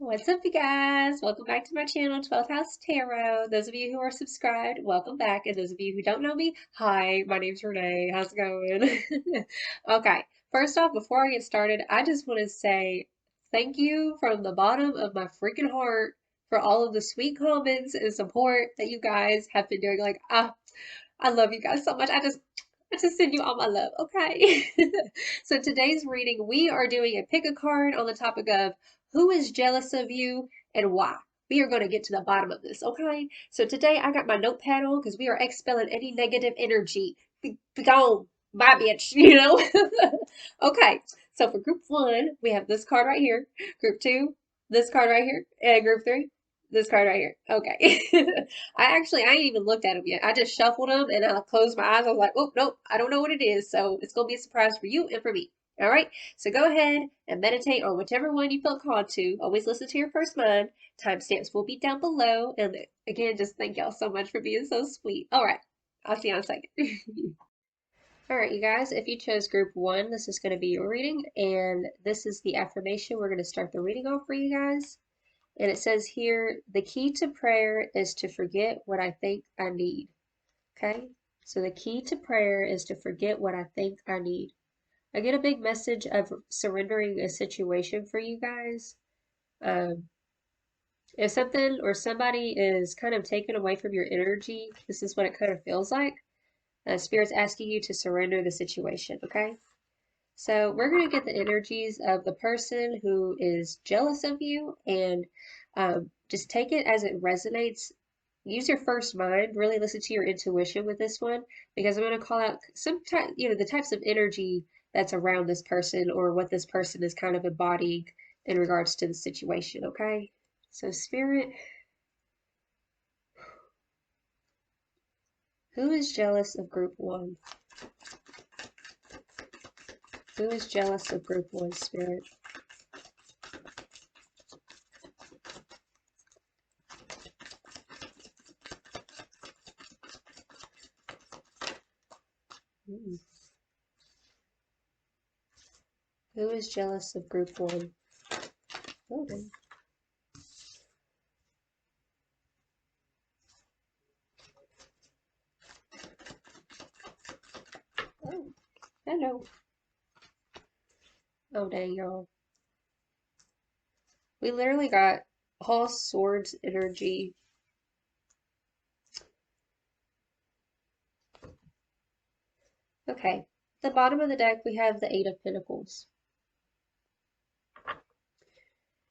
What's up, you guys? Welcome back to my channel, 12th House Tarot. Those of you who are subscribed, welcome back. And those of you who don't know me, hi, my name's Renee. How's it going? Okay, first off, before I get started, I just want to say thank you from the bottom of my freaking heart for all of the sweet comments and support that you guys have been doing. I love you guys so much. I just send you all my love, okay? So today's reading, we are doing a pick a card on the topic of who is jealous of you and why. We are going to get to the bottom of this, okay? So today I got my notepad on because we are expelling any negative energy. Be gone, bye, bitch, Okay, so for group one, we have this card right here. Group two, this card right here. And group three, this card right here. Okay. I ain't even looked at them yet. I just shuffled them and I closed my eyes. I was like, oh, nope, I don't know what it is. So it's going to be a surprise for you and for me. All right. So go ahead and meditate on whichever one you felt called to. Always listen to your first mind. Timestamps will be down below. And again, just thank y'all so much for being so sweet. All right. I'll see you in a second. All right, you guys, if you chose group one, this is going to be your reading. And this is the affirmation we're going to start the reading off for you guys. And it says here, the key to prayer is to forget what I think I need. Okay? So the key to prayer is to forget what I think I need. I get a big message of surrendering a situation for you guys. If something or somebody is kind of taken away from your energy, this is what it kind of feels like. Spirit's asking you to surrender the situation, okay? So we're going to get the energies of the person who is jealous of you and just take it as it resonates. Use your first mind, really listen to your intuition with this one, because I'm going to call out some type, the types of energy that's around this person or what this person is kind of embodying in regards to the situation, okay? So Spirit, who is jealous of group one? Who is jealous of group one, Spirit? Mm. Who is jealous of group one? Okay. Oh, hello. Oh, dang, y'all. We literally got all swords energy. Okay. At the bottom of the deck, we have the Eight of Pentacles.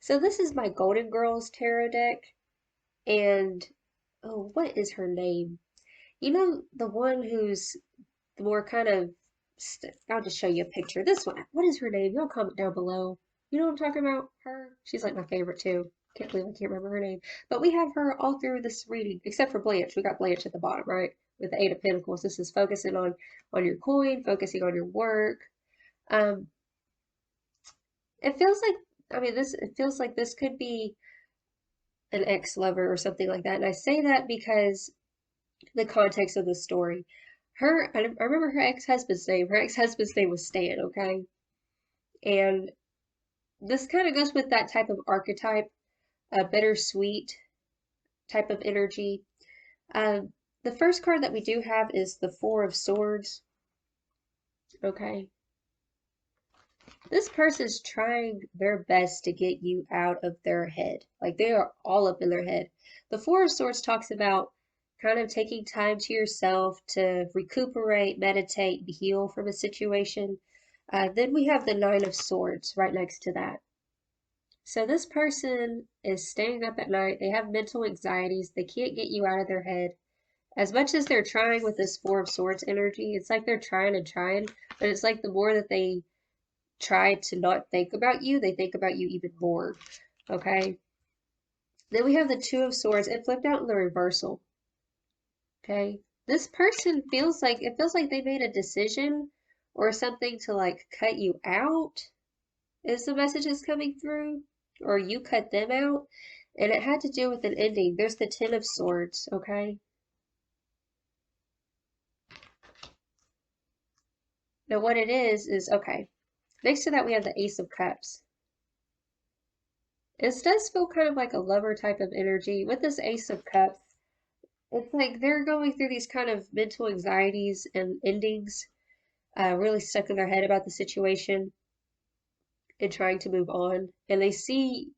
So this is my Golden Girls tarot deck. And, oh, what is her name? You know, the one who's the more kind of, I'll just show you a picture. This one. What is her name? Y'all comment down below. You know what I'm talking about? Her. She's like my favorite too. Can't believe I can't remember her name. But we have her all through this reading, except for Blanche. We got Blanche at the bottom, right? With the Eight of Pentacles. This is focusing on your coin, focusing on your work. Um, it feels like, it feels like this could be an ex-lover or something like that. And I say that because the context of the story. I remember her ex-husband's name. Her ex-husband's name was Stan, okay? And this kind of goes with that type of archetype, a bittersweet type of energy. The first card that we do have is the Four of Swords, okay? This person's trying their best to get you out of their head. Like they are all up in their head. The Four of Swords talks about kind of taking time to yourself to recuperate, meditate, heal from a situation. Then we have the Nine of Swords right next to that. So this person is staying up at night. They have mental anxieties. They can't get you out of their head. As much as they're trying with this Four of Swords energy, it's like they're trying and trying, but it's like the more that they try to not think about you, they think about you even more. Okay. Then we have the Two of Swords. It flipped out in the reversal. Okay. This person feels like they made a decision or something to like cut you out, is the message is coming through, or you cut them out, and it had to do with an ending. There's the Ten of Swords. Okay. Now what it is okay. Next to that we have the Ace of Cups. It does feel kind of like a lover type of energy. With this Ace of Cups, it's like they're going through these kind of mental anxieties and endings, really stuck in their head about the situation and trying to move on. And they see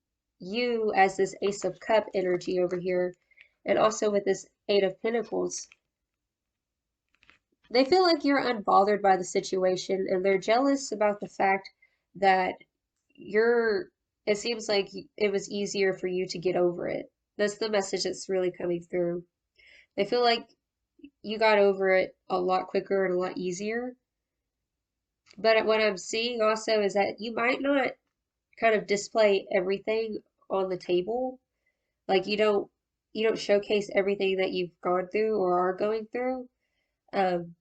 you as this Ace of Cup energy over here, and also with this Eight of Pentacles. They feel like you're unbothered by the situation, and they're jealous about the fact that you're, it seems like it was easier for you to get over it. That's the message that's really coming through. They feel like you got over it a lot quicker and a lot easier. But what I'm seeing also is that you might not kind of display everything on the table. Like you don't showcase everything that you've gone through or are going through. Um,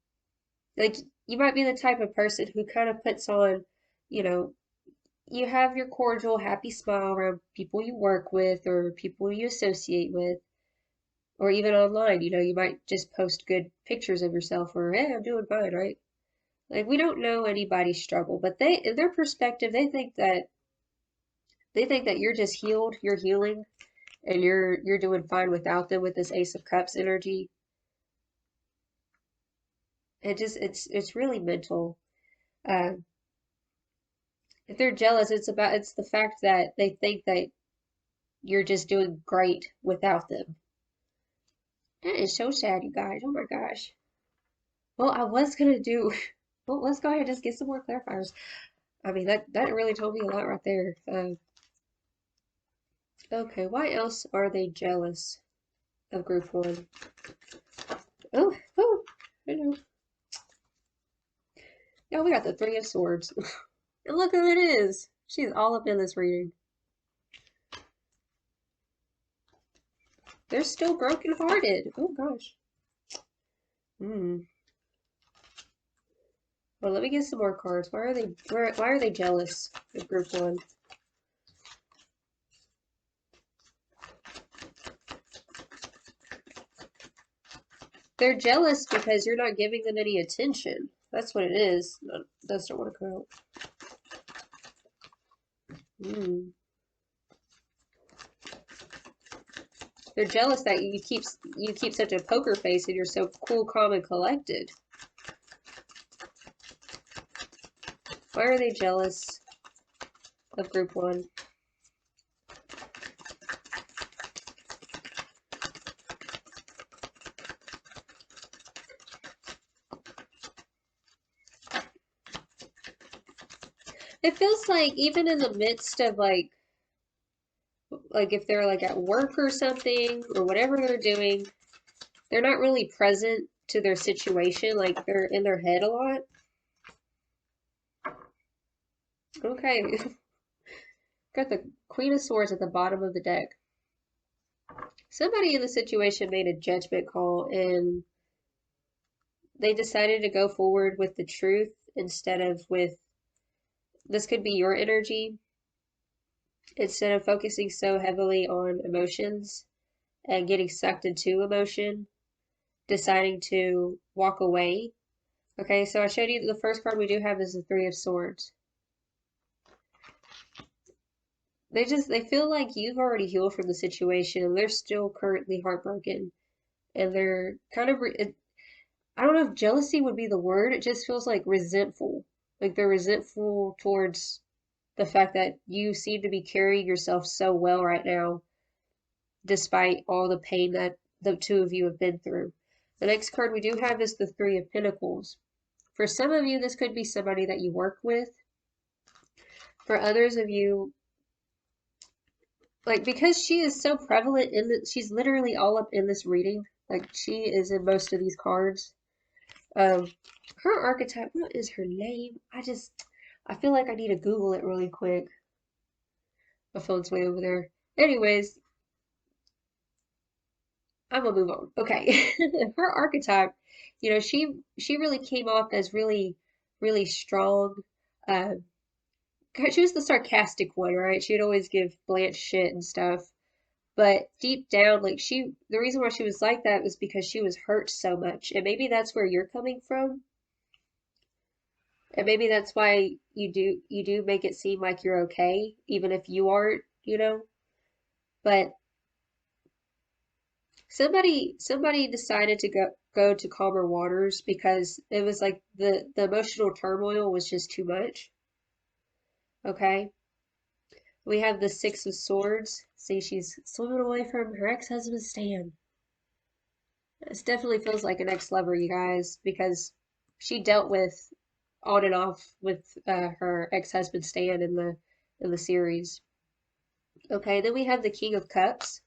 like you might be the type of person who kind of puts on, you know, you have your cordial, happy smile around people you work with or people you associate with, or even online. You might just post good pictures of yourself or, hey, I'm doing fine, right? Like we don't know anybody's struggle, but in their perspective, they think that you're just healed, you're healing, and you're doing fine without them with this Ace of Cups energy. It's really mental. Uh, if they're jealous, it's the fact that they think that you're just doing great without them. That is so sad, you guys. Oh my gosh. Well, I was gonna do. Well, let's go ahead and just get some more clarifiers. I mean, that really told me a lot right there. Okay, why else are they jealous of group one? Oh, oh, I know. Yeah, we got the Three of Swords. And look who it is. She's all up in this reading. They're still brokenhearted. Oh gosh. Hmm. Well, let me get some more cards. Why are they jealous of group one? They're jealous because you're not giving them any attention. That's what it is. Those don't want to come out. Hmm. They're jealous that you keep such a poker face and you're so cool, calm, and collected. Why are they jealous of group one? It feels like even in the midst of like if they're like at work or something or whatever they're doing, they're not really present to their situation. Like they're in their head a lot. Okay. Got the Queen of Swords at the bottom of the deck. Somebody in the situation made a judgment call and they decided to go forward with the truth instead of with, this could be your energy, instead of focusing so heavily on emotions and getting sucked into emotion, deciding to walk away. Okay, so I showed you the first card we do have is the Three of Swords. They feel like you've already healed from the situation and they're still currently heartbroken. And they're kind of, I don't know if jealousy would be the word, it just feels like resentful. Like they're resentful towards the fact that you seem to be carrying yourself so well right now, despite all the pain that the two of you have been through. The next card we do have is the Three of Pentacles. For some of you, this could be somebody that you work with. For others of you, like because she is so prevalent she's literally all up in this reading. Like she is in most of these cards. Her archetype, what is her name? I feel like I need to Google it really quick. My phone's way over there. Anyways, I'm gonna move on. Okay. Her archetype, she really came off as really, really strong. Uh, she was the sarcastic one, right? She'd always give Blanche shit and stuff. But deep down, like the reason why she was like that was because she was hurt so much. And maybe that's where you're coming from. And maybe that's why you do make it seem like you're okay, even if you aren't. you know? But somebody decided to go to calmer waters because it was like the emotional turmoil was just too much. Okay. We have the Six of Swords. See, she's swimming away from her ex-husband Stan. This definitely feels like an ex-lover, you guys, because she dealt with on and off with her ex-husband Stan in the series. Okay, then we have the King of Cups.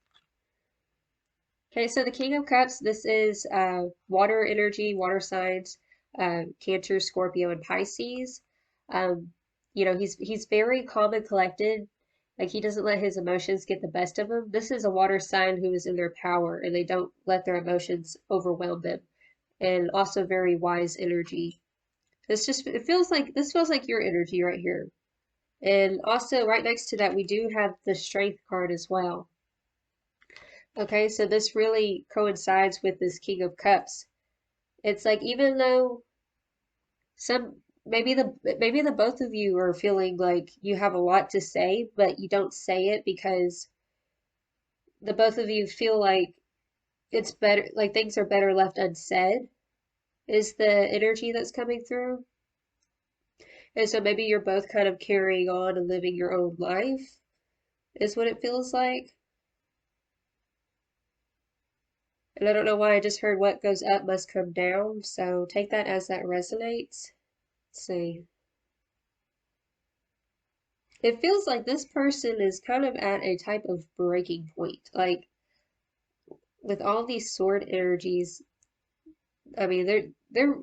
Okay, so the King of Cups, this is water energy, water signs, Cancer, Scorpio, and Pisces. Um, he's very calm and collected. Like he doesn't let his emotions get the best of him. This is a water sign who is in their power and they don't let their emotions overwhelm them. And also very wise energy. This feels like your energy right here. And also right next to that we do have the Strength card as well. Okay, so this really coincides with this King of Cups. It's like even though some maybe the both of you are feeling like you have a lot to say, but you don't say it because the both of you feel like it's better, like things are better left unsaid, is the energy that's coming through. And so maybe you're both kind of carrying on and living your own life, is what it feels like. And I don't know why I just heard what goes up must come down, so take that as that resonates. Let's see. It feels like this person is kind of at a type of breaking point. Like with all these sword energies, I mean, they're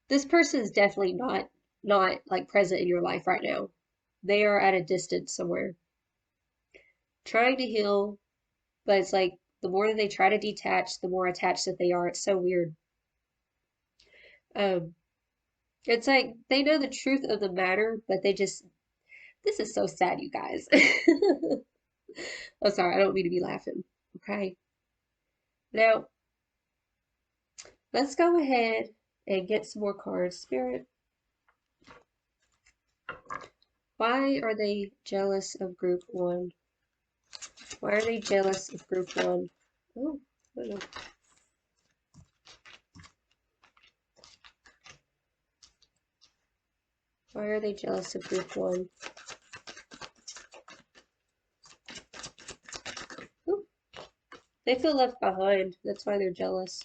this person is definitely not like present in your life right now. They are at a distance somewhere, trying to heal, but it's like the more that they try to detach, the more attached that they are. It's so weird. Um, it's like they know the truth of the matter, but they just this is so sad, you guys. I'm sorry, I don't mean to be laughing. Okay. Now, let's go ahead and get some more cards. Spirit, why are they jealous of group one? Why are they jealous of group one? Oh, oh. Why are they jealous of group one? Ooh, they feel left behind. That's why they're jealous.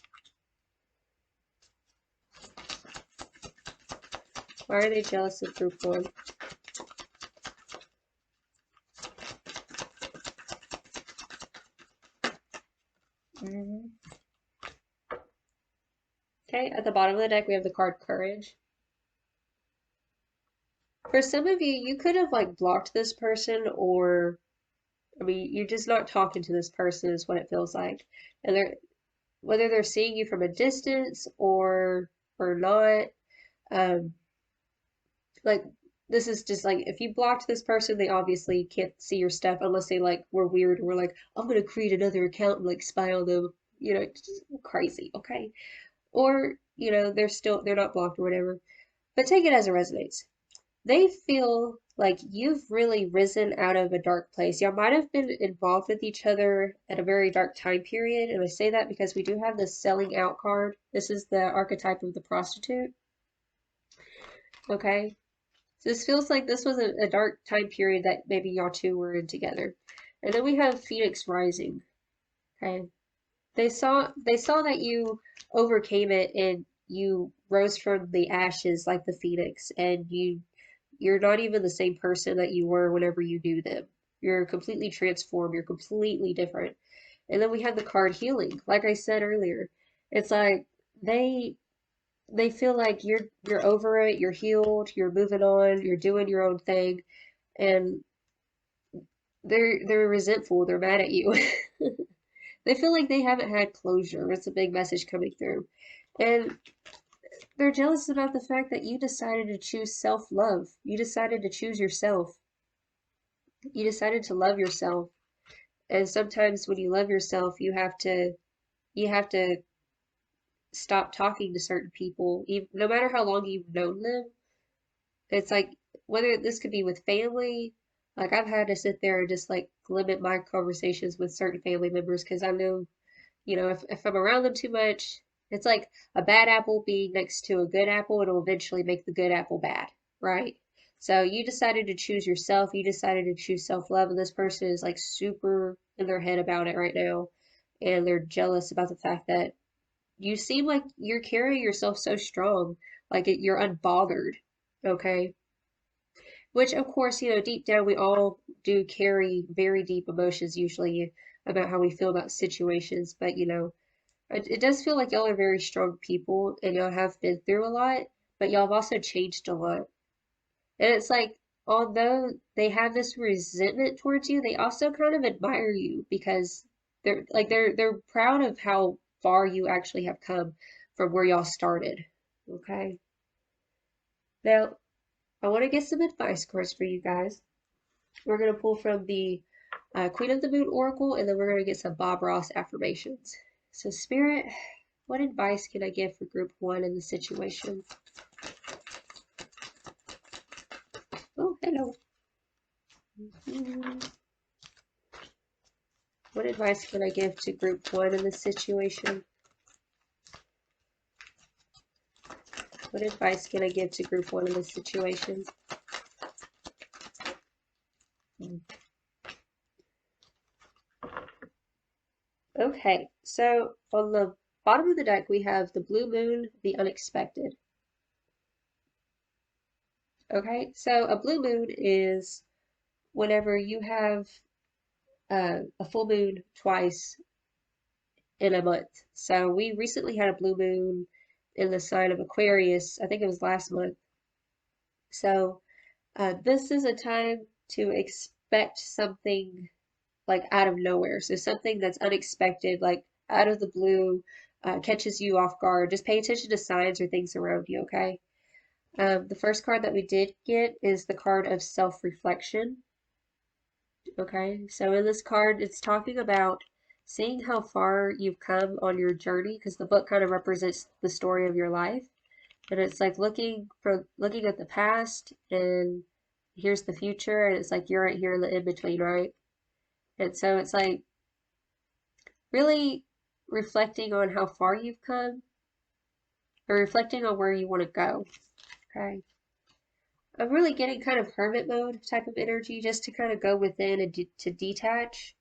Why are they jealous of group one? Mm-hmm. Okay, at the bottom of the deck we have the card Courage. For some of you, you could have like blocked this person, or I mean, you're just not talking to this person is what it feels like. And they're whether they're seeing you from a distance or not, um, like this is just like if you blocked this person, they obviously can't see your stuff unless they like were weird and were like, I'm gonna create another account and like spy on them, just crazy, okay? Or, they're not blocked or whatever. But take it as it resonates. They feel like you've really risen out of a dark place. Y'all might have been involved with each other at a very dark time period, and I say that because we do have the selling out card. This is the archetype of the prostitute. Okay? So this feels like this was a dark time period that maybe y'all two were in together. And then we have Phoenix Rising. Okay? They saw that you overcame it and you rose from the ashes like the phoenix, and you're not even the same person that you were whenever you knew them. You're completely transformed. You're completely different. And then we have the card Healing. Like I said earlier, it's like they feel like you're over it, you're healed, you're moving on, you're doing your own thing, and they're resentful, they're mad at you. They feel like they haven't had closure. It's a big message coming through. And they're jealous about the fact that you decided to choose self-love. You decided to choose yourself. You decided to love yourself. And sometimes when you love yourself, you have to stop talking to certain people, even, no matter how long you've known them. It's like whether this could be with family Like I've had to sit there and just like limit my conversations with certain family members because I know, if I'm around them too much, it's like a bad apple being next to a good apple, it'll eventually make the good apple bad, right? So you decided to choose yourself, you decided to choose self-love, and this person is like super in their head about it right now, and they're jealous about the fact that you seem like you're carrying yourself so strong, like you're unbothered, okay? Which, of course, deep down, we all do carry very deep emotions usually about how we feel about situations. But, it does feel like y'all are very strong people and y'all have been through a lot, but y'all have also changed a lot. And it's like, although they have this resentment towards you, they also kind of admire you because they're proud of how far you actually have come from where y'all started. Okay. Now, I want to get some advice cards for you guys. We're going to pull from the Queen of the Moon Oracle, and then we're going to get some Bob Ross affirmations. So, Spirit, what advice can I give for Group 1 in the situation? Oh, hello. What advice can I give to Group 1 in this situation? What advice can I give to Group 1 in this situation? Okay, so on the bottom of the deck, we have the Blue Moon, the Unexpected. Okay, so a blue moon is whenever you have a full moon twice in a month. So we recently had a blue moon in the sign of Aquarius. I think it was last month. So this is a time to expect something like out of nowhere. So something that's unexpected, like out of the blue, catches you off guard. Just pay attention to signs or things around you, okay? The first card that we did get is the card of self-reflection. Okay, so in this card, it's talking about seeing how far you've come on your journey, because the book kind of represents the story of your life. And it's like looking at the past and here's the future, and it's like you're right here in the in between, right? And so it's like really reflecting on how far you've come or reflecting on where you want to go. Okay. I'm really getting kind of hermit mode type of energy just to kind of go within and to detach.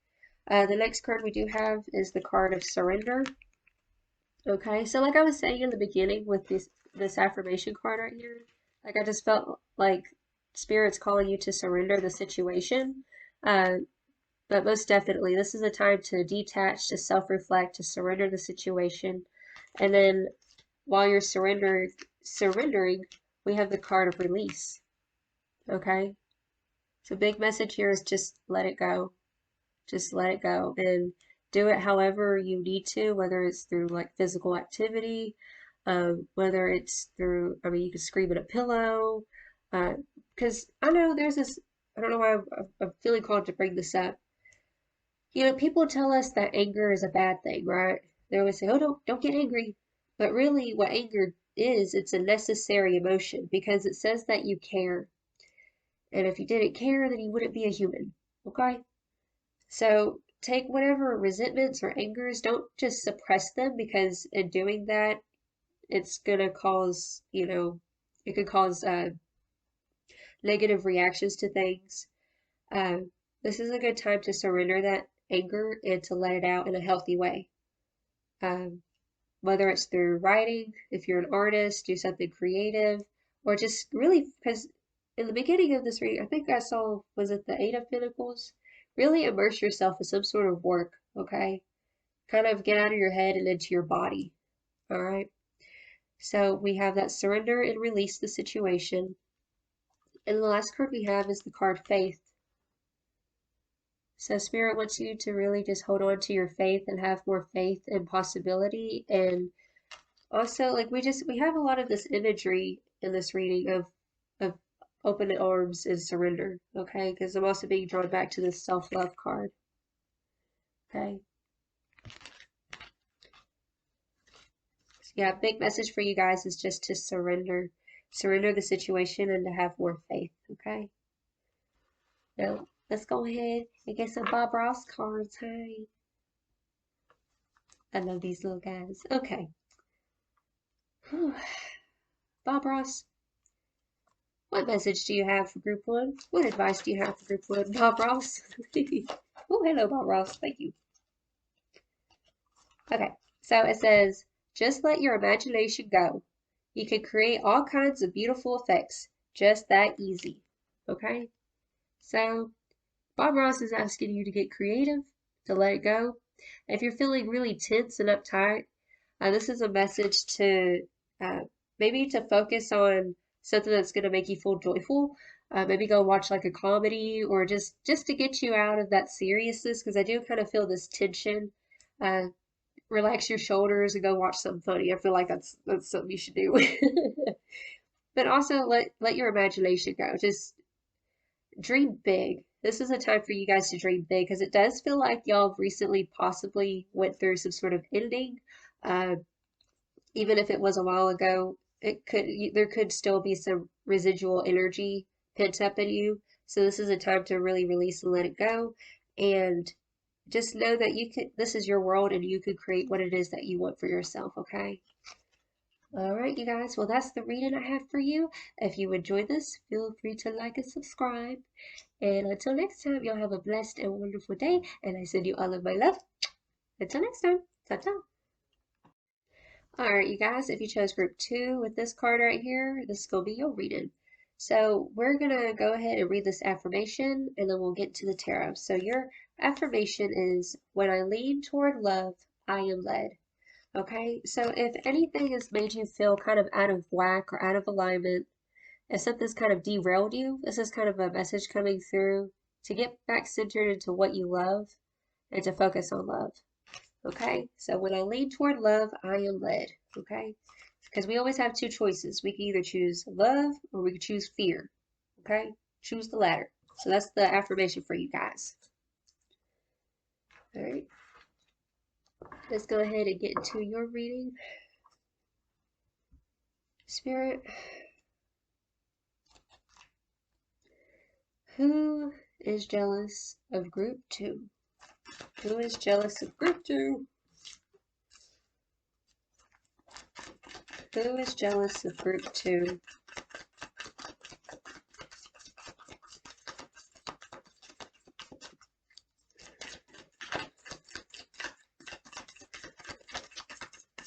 The next card we do have is the card of surrender. Okay, so like I was saying in the beginning with this affirmation card right here, like I just felt like Spirit's calling you to surrender the situation. Uh, but most definitely, this is a time to detach, to self-reflect, to surrender the situation. And then while you're surrendering, we have the card of release. Okay? So big message here is just let it go. Just let it go and do it however you need to, whether it's through like physical activity, whether it's through, I mean, you can scream at a pillow. Because I know there's this, I don't know why I'm feeling called to bring this up. People tell us that anger is a bad thing, right? They always say, oh, don't get angry. But really, what anger is, it's a necessary emotion because it says that you care. And if you didn't care, then you wouldn't be a human. Okay? So take whatever resentments or angers, don't just suppress them because in doing that, it's gonna cause, it could cause negative reactions to things. Uh, this is a good time to surrender that anger and to let it out in a healthy way. Um, whether it's through writing, if you're an artist, do something creative, or just really, because in the beginning of this reading, I think I saw, was it the Eight of Pentacles? Really immerse yourself in some sort of work, okay? Kind of get out of your head and into your body, all right? So we have that surrender and release the situation. And the last card we have is the card Faith. So Spirit wants you to really just hold on to your faith and have more faith and possibility. And also, like we have a lot of this imagery in this reading of open arms and surrender, okay? Because I'm also being drawn back to this self-love card, okay? So yeah, big message for you guys is just to surrender the situation and to have more faith, okay? Now, let's go ahead and get some Bob Ross cards. Hey, I love these little guys. Okay. Bob Ross, what message do you have for Group 1? What advice do you have for Group 1, Bob Ross? Oh, hello, Bob Ross. Thank you. Okay, so it says, just let your imagination go. You can create all kinds of beautiful effects, just that easy. Okay, so Bob Ross is asking you to get creative, to let it go. If you're feeling really tense and uptight, this is a message to uh, maybe to focus on something that's going to make you feel joyful. Maybe go watch like a comedy or just to get you out of that seriousness because I do kind of feel this tension. Uh, Relax your shoulders and go watch something funny. I feel like that's something you should do. But also let your imagination go. Just dream big. This is a time for you guys to dream big because it does feel like y'all recently possibly went through some sort of ending. Uh, Even if it was a while ago, there could still be some residual energy pent up in you. So this is a time to really release and let it go. And just know that this is your world and you could create what it is that you want for yourself, okay? All right, you guys. Well, that's the reading I have for you. If you enjoyed this, feel free to like and subscribe. And until next time, y'all have a blessed and wonderful day. And I send you all of my love. Until next time, ta-ta. All right, you guys, if you chose group 2 with this card right here, this is going to be your reading. So we're going to go ahead and read this affirmation, and then we'll get to the tarot. So your affirmation is, when I lean toward love, I am led. Okay, so if anything has made you feel kind of out of whack or out of alignment, if something's kind of derailed you, this is kind of a message coming through to get back centered into what you love and to focus on love. Okay, so when I lean toward love, I am led. Okay, because we always have two choices. We can either choose love or we can choose fear. Okay, choose the latter. So that's the affirmation for you guys. All right, let's go ahead and get into your reading. Spirit, who is jealous of group 2? Who is jealous of group 2? Who is jealous of group 2?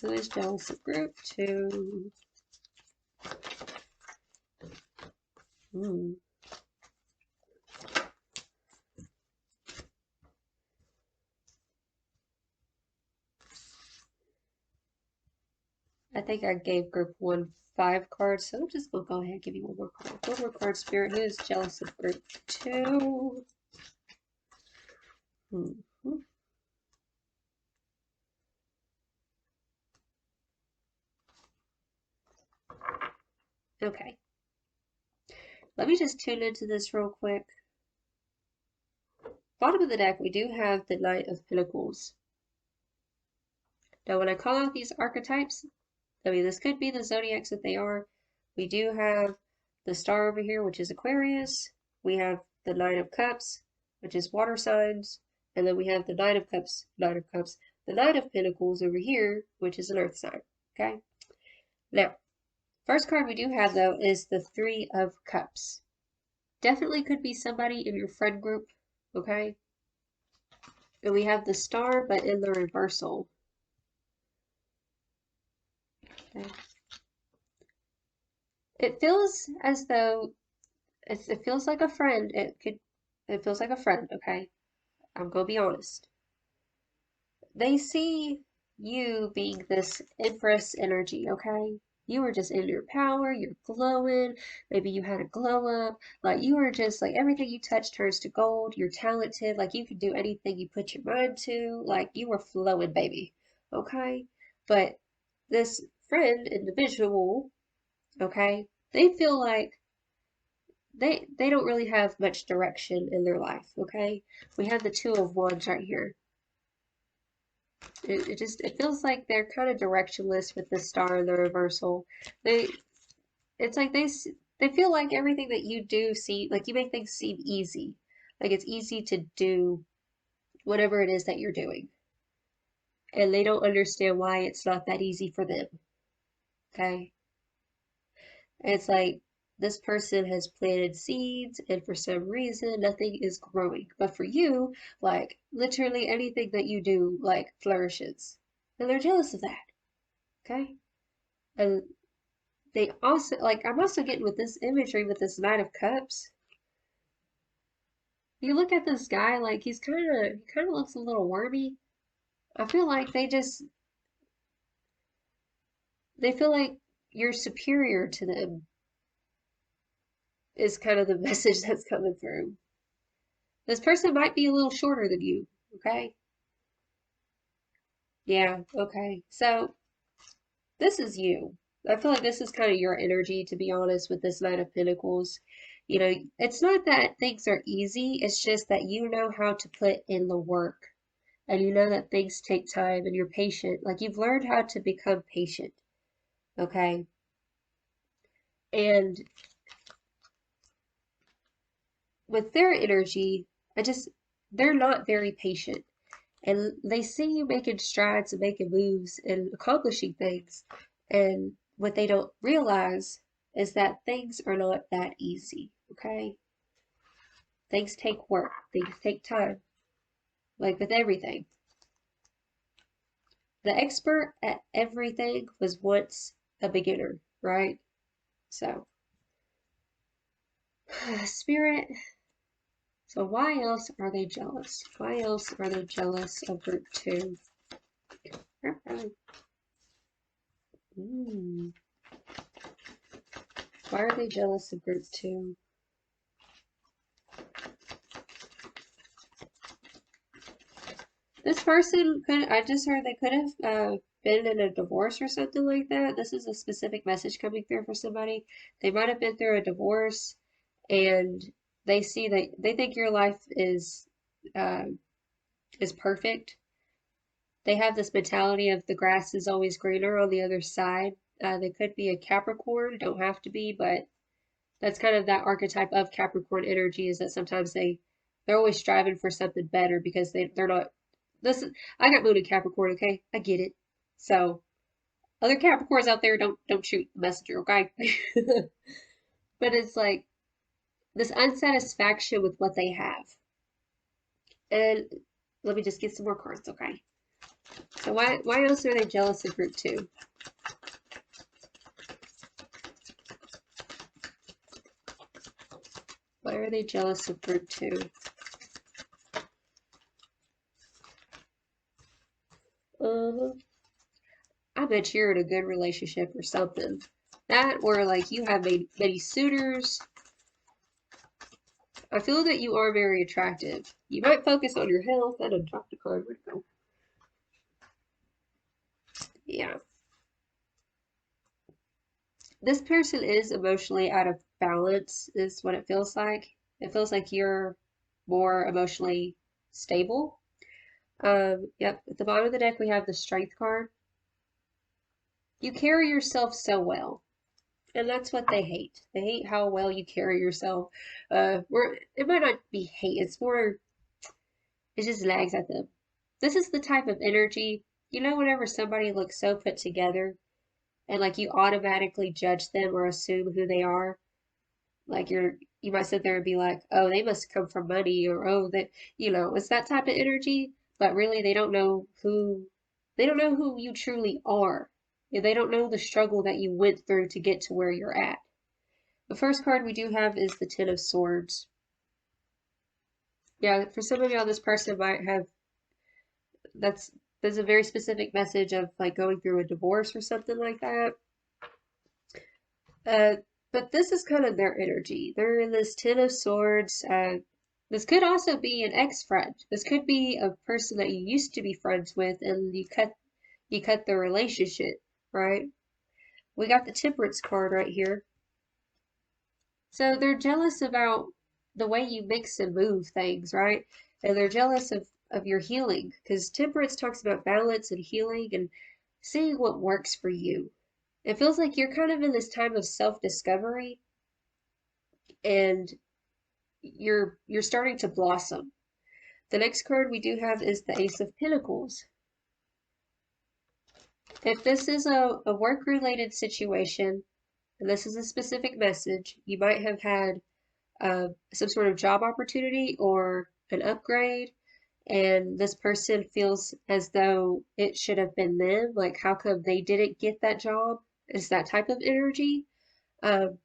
Who is jealous of group 2? I think I gave group 1 5 cards, so I'm just going to go ahead and give you one more card. One more card, Spirit. Who is jealous of group 2? Okay. Let me just tune into this real quick. Bottom of the deck, we do have the Knight of Pentacles. Now, when I call out these archetypes, I mean, this could be the zodiacs that they are. We do have the star over here, which is Aquarius. We have the Nine of Cups, which is water signs. And then we have the Nine of Cups, the Knight of Pentacles over here, which is an earth sign. Okay? Now, first card we do have, though, is the Three of Cups. Definitely could be somebody in your friend group, okay? And we have the star, but in the reversal. Okay. It feels as though it feels like a friend. It feels like a friend, okay? I'm gonna be honest. They see you being this Empress energy, okay? You were just in your power, you're glowing, maybe you had a glow up, like you were just like everything you touch turns to gold, you're talented, like you could do anything you put your mind to, like you were flowing, baby, okay? But this friend individual, okay, they feel like they don't really have much direction in their life, okay? We have the Two of Wands right here. It feels like they're kind of directionless with the star and the reversal. It's like they feel like everything that you do like you make things seem easy. Like it's easy to do whatever it is that you're doing. And they don't understand why it's not that easy for them. Okay? And it's like this person has planted seeds and for some reason nothing is growing. But for you, like literally anything that you do like flourishes. And they're jealous of that. Okay? And they also like I'm also getting with this imagery with this Knight of Cups. You look at this guy like he kind of looks a little wormy. I feel like they feel like you're superior to them is kind of the message that's coming through. This person might be a little shorter than you, okay? Yeah, okay. So this is you. I feel like this is kind of your energy, to be honest, with this Knight of Pentacles. You know, it's not that things are easy, it's just that you know how to put in the work. And you know that things take time and you're patient. Like you've learned how to become patient, okay? And with their energy, they're not very patient. And they see you making strides and making moves and accomplishing things. And what they don't realize is that things are not that easy, okay? Things take work, things take time, like with everything. The expert at everything was once a beginner, right? So, Spirit, so why else are they jealous? Why else are they jealous of group two? Why are they jealous of group two? This person could, I just heard they could have been in a divorce or something like that. This is a specific message coming through for somebody. They might have been through a divorce and they see that they think your life uh, is perfect. They have this mentality of the grass is always greener on the other side. They could be a Capricorn, don't have to be, but that's kind of that archetype of Capricorn energy is that sometimes they're always striving for something better because they're not. Listen, I got moon in Capricorn, okay? I get it. So other Capricorns out there don't shoot the messenger, okay? But it's like this unsatisfaction with what they have. And let me just get some more cards, okay? So why else are they jealous of group two? Why are they jealous of group two? I bet you're in a good relationship or something. That or like you have many suitors. I feel that you are very attractive. You might focus on your health. I done dropped a card. Where'd it go? Yeah. This person is emotionally out of balance, is what it feels like. It feels like you're more emotionally stable. Yep. At the bottom of the deck, we have the Strength card. You carry yourself so well. And that's what they hate. They hate how well you carry yourself. It might not be hate, it's more, it just lags at them. This is the type of energy, you know, whenever somebody looks so put together and like you automatically judge them or assume who they are. Like you might sit there and be like, oh, they must come from money or oh that it's that type of energy, but really they don't know who you truly are. Yeah, they don't know the struggle that you went through to get to where you're at. The first card we do have is the Ten of Swords. Yeah, for some of y'all, this person might have there's a very specific message of like going through a divorce or something like that. Uh, but this is kind of their energy. They're in this Ten of Swords. This could also be an ex-friend. This could be a person that you used to be friends with, and you cut the relationship, right? We got the Temperance card right here. So they're jealous about the way you mix and move things, right? And they're jealous of your healing because Temperance talks about balance and healing and seeing what works for you. It feels like you're kind of in this time of self-discovery and you're starting to blossom. The next card we do have is the Ace of Pentacles. If this is a work-related situation, and this is a specific message, you might have had some sort of job opportunity or an upgrade, and this person feels as though it should have been them. Like, how come they didn't get that job? It's that type of energy. Um,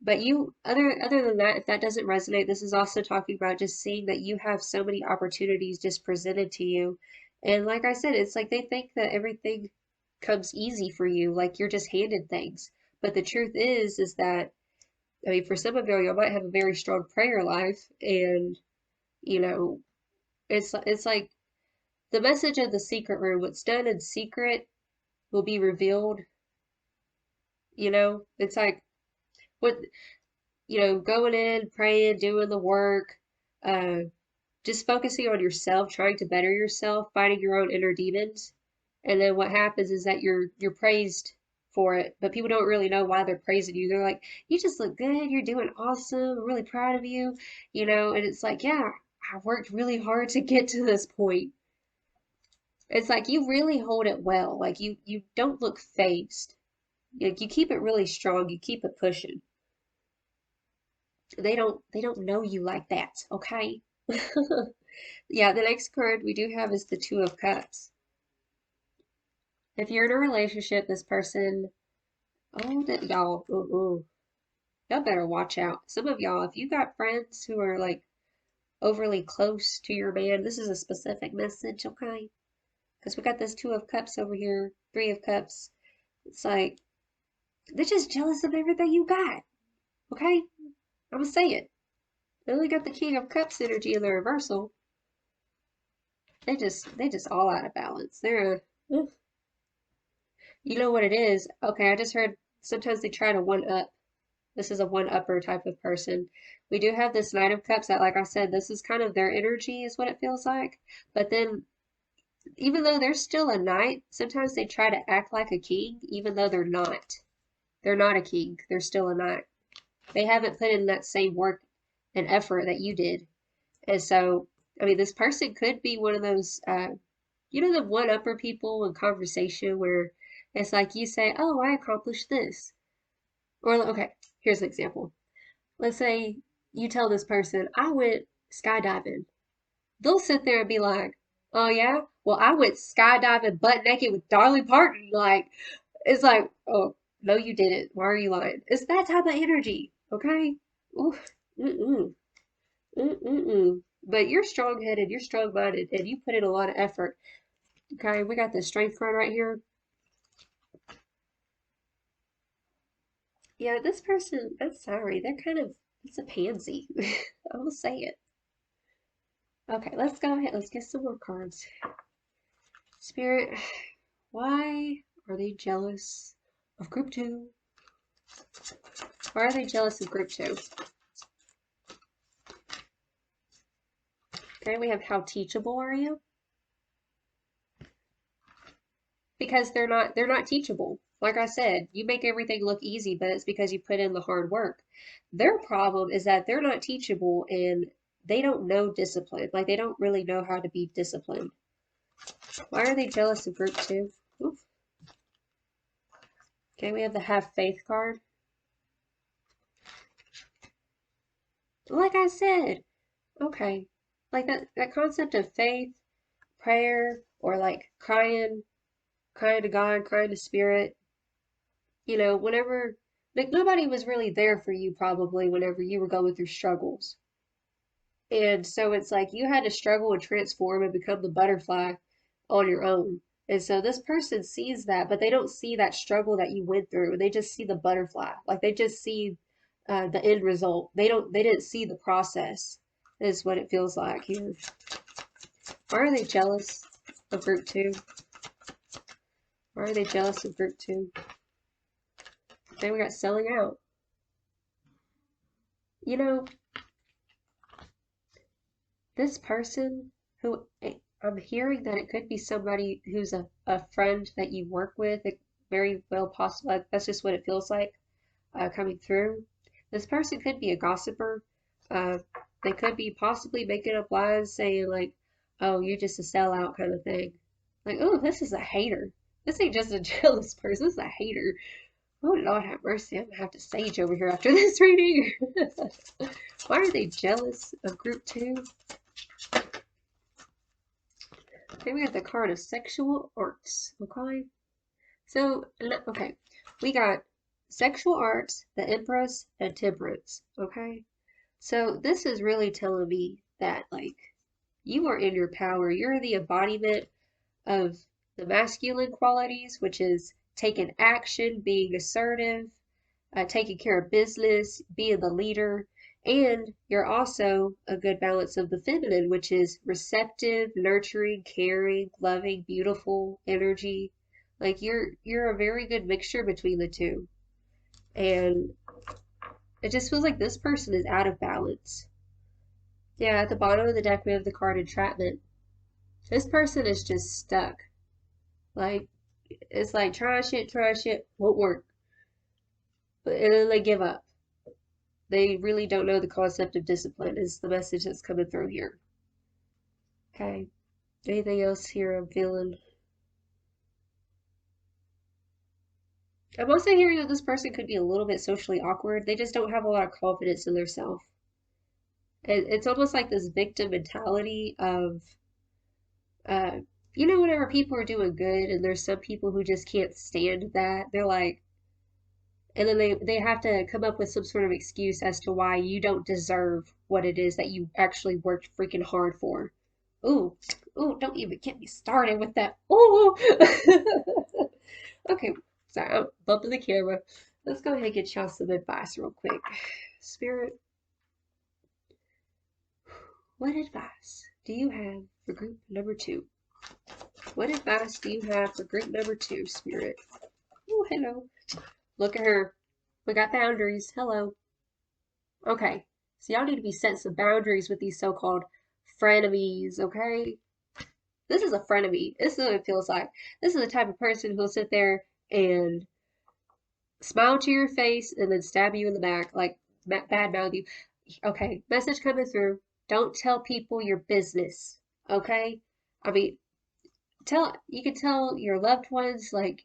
but you, other than that, if that doesn't resonate, this is also talking about just seeing that you have so many opportunities just presented to you. And like I said, it's like they think that everything comes easy for you, like you're just handed things. But the truth is that, I mean, for some of y'all might have a very strong prayer life, and you know, it's like the message of the secret room. What's done in secret will be revealed. It's like what going in, praying, doing the work, uh, just focusing on yourself, trying to better yourself, fighting your own inner demons. And then what happens is that you're praised for it, but people don't really know why they're praising you. They're like, "You just look good. You're doing awesome. I'm really proud of you." And it's like, "Yeah, I worked really hard to get to this point." It's like you really hold it well. Like you don't look phased. Like you keep it really strong. You keep it pushing. They don't know you like that, okay? Yeah, the next card we do have is the Two of Cups. If you're in a relationship, this person, oh, that y'all, y'all better watch out. Some of y'all, if you got friends who are like overly close to your man, this is a specific message, okay? Because we got this Two of Cups over here, Three of Cups. It's like they're just jealous of everything you got, okay? I'm gonna say it. They only got the King of Cups energy in the reversal. They just all out of balance. You know what it is? Okay, I just heard sometimes they try to one up. This is a one upper type of person. We do have this Knight of Cups that, like I said, this is kind of their energy, is what it feels like. But then, even though they're still a knight, sometimes they try to act like a king, even though they're not. They're not a king. They're still a knight. They haven't put in that same work and effort that you did. And so, I mean, this person could be one of those, the one upper people in conversation where it's like you say, "Oh, I accomplished this." Or, okay, here's an example. Let's say you tell this person, "I went skydiving." They'll sit there and be like, "Oh, yeah? Well, I went skydiving butt naked with Dolly Parton." Like, it's like, "Oh, no, you didn't. Why are you lying?" It's that type of energy, okay? Ooh, mm-mm. Mm-mm-mm. But you're strong-headed, you're strong-minded, and you put in a lot of effort. Okay, we got the strength card right here. Yeah, this person, I'm sorry, it's a pansy. I will say it. Okay, let's go ahead. Let's get some more cards. Spirit, why are they jealous of group two? Why are they jealous of group two? Okay, we have how teachable are you? Because they're not teachable. Like I said, you make everything look easy, but it's because you put in the hard work. Their problem is that they're not teachable and they don't know discipline. Like they don't really know how to be disciplined. Why are they jealous of group two? Oof. Okay, we have the have faith card. Like I said, okay. Like that concept of faith, prayer, or like crying to God, crying to spirit, whenever, like, nobody was really there for you probably whenever you were going through struggles. And so it's like you had to struggle and transform and become the butterfly on your own. And so this person sees that, but they don't see that struggle that you went through. They just see the butterfly. Like they just see the end result. They didn't see the process, is what it feels like here. Why are they jealous of group two? Why are they jealous of group two? Then we got selling out. You know, this person who I'm hearing that it could be somebody who's a friend that you work with. It very well possible. That's just what it feels like coming through. This person could be a gossiper. They could be possibly making up lies saying like, oh, you're just a sellout kind of thing. Like, oh, this is a hater. This ain't just a jealous person, this is a hater. Oh, Lord have mercy, I'm gonna have to sage over here after this reading. Why are they jealous of group 2? Okay, we got the card of sexual arts, okay? So, okay, we got sexual arts, the Empress, and Temperance, okay? So this is really telling me that, like, you are in your power. You're the embodiment of the masculine qualities, which is taking action, being assertive, taking care of business, being the leader, and you're also a good balance of the feminine, which is receptive, nurturing, caring, loving, beautiful energy. Like you're a very good mixture between the two. And it just feels like this person is out of balance. Yeah, at the bottom of the deck we have the card entrapment. This person is just stuck. Like it's like try shit, won't work. And then they give up. They really don't know the concept of discipline is the message that's coming through here. Okay. Anything else here I'm feeling? I'm also hearing that this person could be a little bit socially awkward. They just don't have a lot of confidence in themselves. It's almost like this victim mentality of, uh, whenever people are doing good and there's some people who just can't stand that, they're like, and then they have to come up with some sort of excuse as to why you don't deserve what it is that you actually worked freaking hard for. Ooh, ooh, don't even get me started with that. Ooh. Okay, sorry, I'm bumping the camera. Let's go ahead and get y'all some advice real quick. Spirit, what advice do you have for group number 2? What advice do you have for group number 2, Spirit? Oh, hello. Look at her. We got boundaries. Hello. Okay, so y'all need to be setting some boundaries with these so-called frenemies, okay? This is a frenemy. This is what it feels like. This is the type of person who'll sit there and smile to your face and then stab you in the back, like bad mouth you. Okay, message coming through. Don't tell people your business, okay? I mean, you can tell your loved ones, like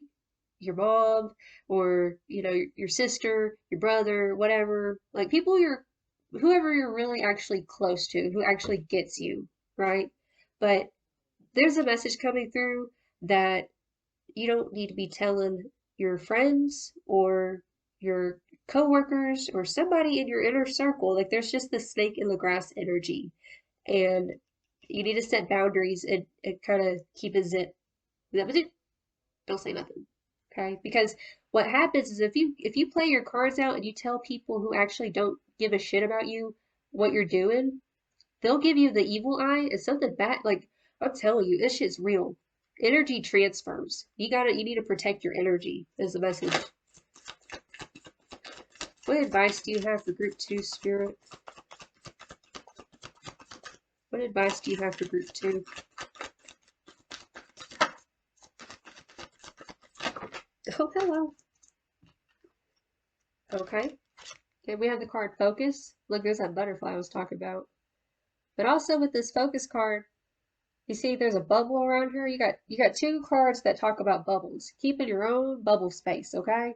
your mom or your sister, your brother, whatever, like whoever you're really actually close to, who actually gets you, right? But there's a message coming through that you don't need to be telling your friends or your coworkers or somebody in your inner circle. Like there's just the snake in the grass energy, and you need to set boundaries and kind of keep a zip. Don't say nothing, okay? Because what happens is if you play your cards out and you tell people who actually don't give a shit about you what you're doing, they'll give you the evil eye and something bad. Like I'm telling you, this shit's real. Energy transfers. You need to protect your energy is the message. What advice do you have for group 2, Spirit? What advice do you have for group 2? Oh, hello. Okay. Okay, we have the card Focus. Look, there's that butterfly I was talking about. But also with this Focus card, you see there's a bubble around here. You got 2 cards that talk about bubbles. Keep in your own bubble space, okay?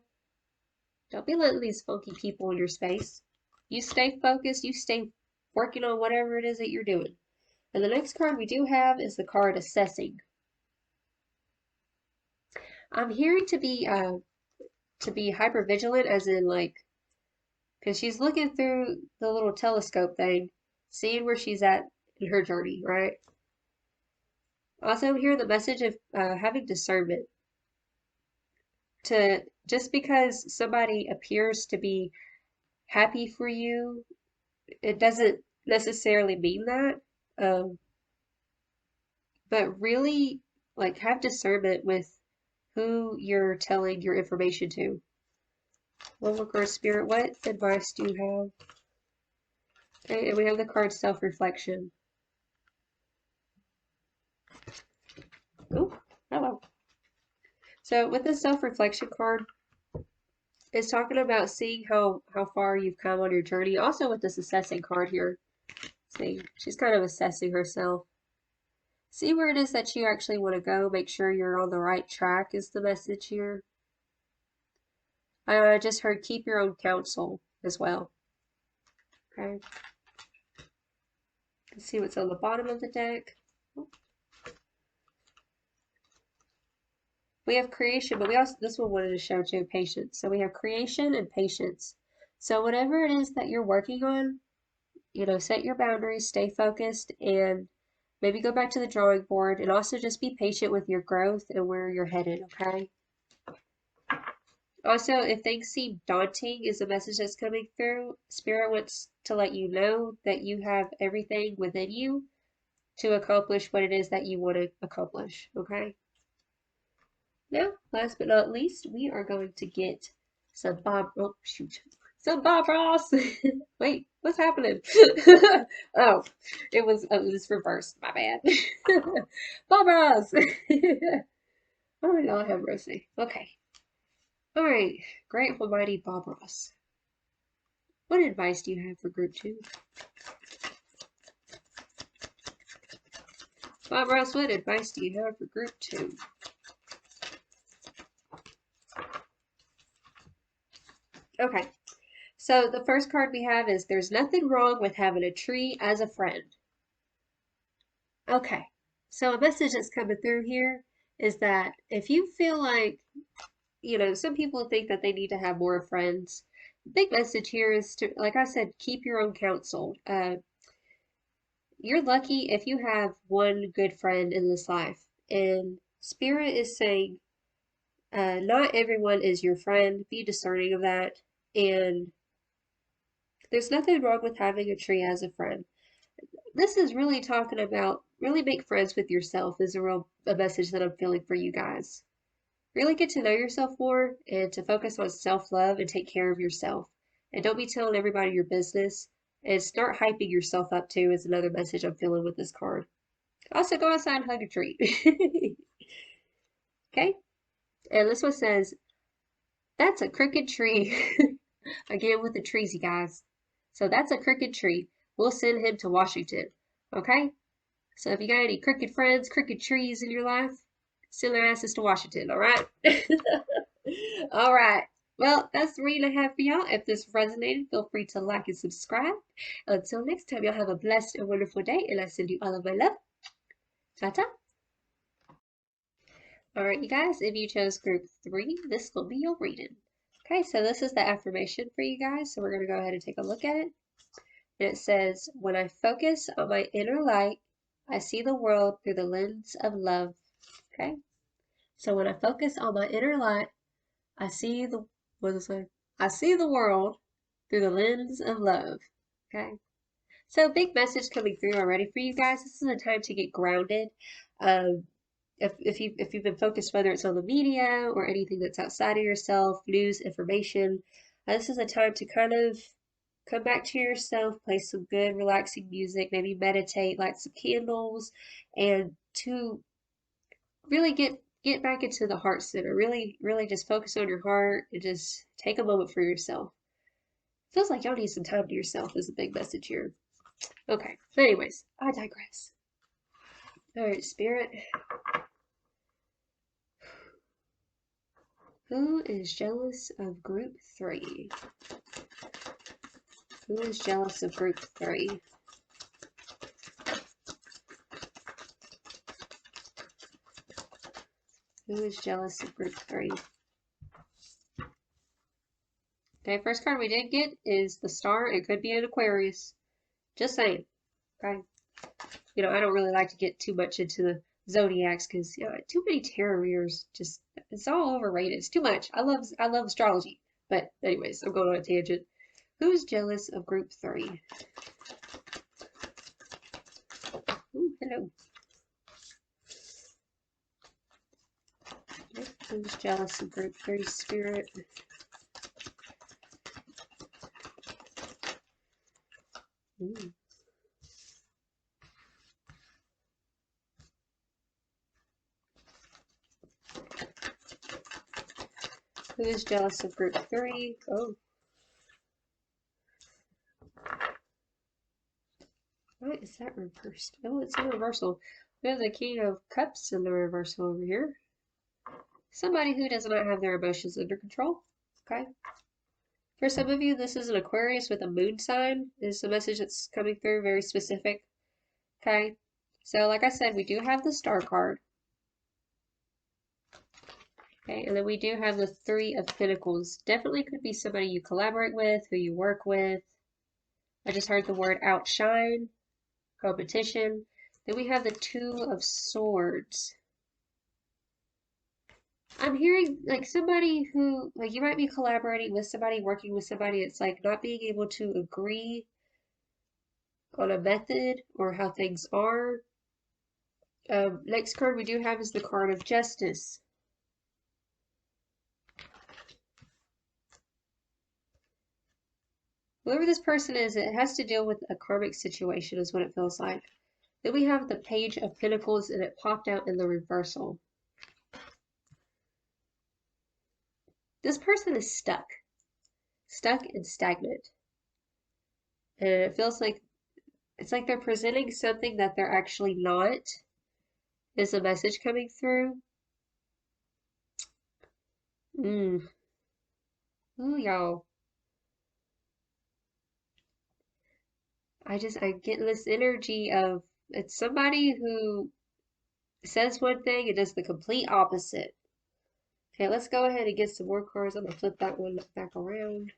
Don't be letting these funky people in your space. You stay focused, you stay working on whatever it is that you're doing. And the next card we do have is the card Assessing. I'm hearing to be hyper vigilant, as in like, because she's looking through the little telescope thing, seeing where she's at in her journey, right? Also, I'm hearing the message of having discernment. To just because somebody appears to be happy for you, it doesn't necessarily mean that. Um, but really, like, have discernment with who you're telling your information to. One more card, Spirit. What advice do you have? Okay, and we have the card Self-Reflection. Oh, hello. So with the Self-Reflection card, it's talking about seeing how far you've come on your journey. Also with this Assessing card here, thing. She's kind of assessing herself. See where it is that you actually want to go. Make sure you're on the right track is the message here. I just heard keep your own counsel as well. Okay. Let's see what's on the bottom of the deck. We have creation, but we also, this one wanted to show too, patience. So we have creation and patience. So whatever it is that you're working on, you know, set your boundaries, stay focused, and maybe go back to the drawing board, and also just be patient with your growth and where you're headed, okay? Also, if things seem daunting is a message that's coming through, Spirit wants to let you know that you have everything within you to accomplish what it is that you want to accomplish, okay? Now, last but not least, we are going to get some some Bob Ross. Wait, what's happening? Oh, it was reversed. My bad. Bob Ross. Oh my God, have mercy. Okay. All right, great almighty Bob Ross. What advice do you have for group 2? Bob Ross, what advice do you have for group 2? Okay, so the first card we have is there's nothing wrong with having a tree as a friend. Okay, so a message that's coming through here is that if you feel like, you know, some people think that they need to have more friends. The big message here is to, like I said, keep your own counsel. You're lucky if you have one good friend in this life. And Spirit is saying, not everyone is your friend. Be discerning of that. And there's nothing wrong with having a tree as a friend. This is really talking about really make friends with yourself is a message that I'm feeling for you guys. Really get to know yourself more and to focus on self-love and take care of yourself. And don't be telling everybody your business. And start hyping yourself up too is another message I'm feeling with this card. Also go outside and hug a tree. Okay? And this one says, that's a crooked tree. Again with the trees, you guys. So that's a crooked tree. We'll send him to Washington. Okay? So if you got any crooked friends, crooked trees in your life, send their asses to Washington, alright? Alright. Well, that's the reading I have for y'all. If this resonated, feel free to like and subscribe. Until next time, y'all have a blessed and wonderful day, and I send you all of my love. Ta-ta. Alright, you guys, if you chose group 3, this will be your reading. Okay, so this is the affirmation for you guys, so we're going to go ahead and take a look at it. And it says, when I focus on my inner light, I see the world through the lens of love. Okay? So when I focus on my inner light, I see the, what does it say? I see the world through the lens of love. Okay? So big message coming through already for you guys. This is a time to get grounded. If you've been focused, whether it's on the media or anything that's outside of yourself, news, information, this is a time to kind of come back to yourself, play some good, relaxing music, maybe meditate, light some candles, and to really get back into the heart center. Really, really just focus on your heart and just take a moment for yourself. Feels like y'all need some time to yourself is a big message here. Okay, but anyways, I digress. Alright, Spirit. Who is jealous of group 3? Who is jealous of group 3? Who is jealous of group 3? Okay, first card we did get is the Star. It could be an Aquarius. Just saying. Okay. You know, I don't really like to get too much into the zodiacs because you know, too many tarot readers just it's all overrated. It's too much. I love astrology. But anyways, I'm going on a tangent. Who's jealous of group 3? Ooh, hello. Who's jealous of group 3, Spirit? Ooh. Who is jealous of group 3? Oh. Alright. that reversed? Oh, it's a reversal. We have the King of Cups in the reversal over here. Somebody who does not have their emotions under control. Okay. For some of you, this is an Aquarius with a moon sign. This is a message that's coming through, very specific. Okay. So, like I said, we do have the Star card. Okay, and then we do have the Three of Pentacles. Definitely could be somebody you collaborate with, who you work with. I just heard the word outshine, competition. Then we have the Two of Swords. I'm hearing like somebody who, like you might be collaborating with somebody, working with somebody. It's like not being able to agree on a method or how things are. Next card we do have is the card of Justice. Whoever this person is, it has to deal with a karmic situation is what it feels like. Then we have the Page of Pentacles and it popped out in the reversal. This person is stuck and stagnant. And it feels like it's like they're presenting something that they're actually not. Is a message coming through? Ooh, y'all. I'm getting this energy of it's somebody who says one thing and does the complete opposite. Okay, let's go ahead and get some more cards. I'm gonna flip that one back around.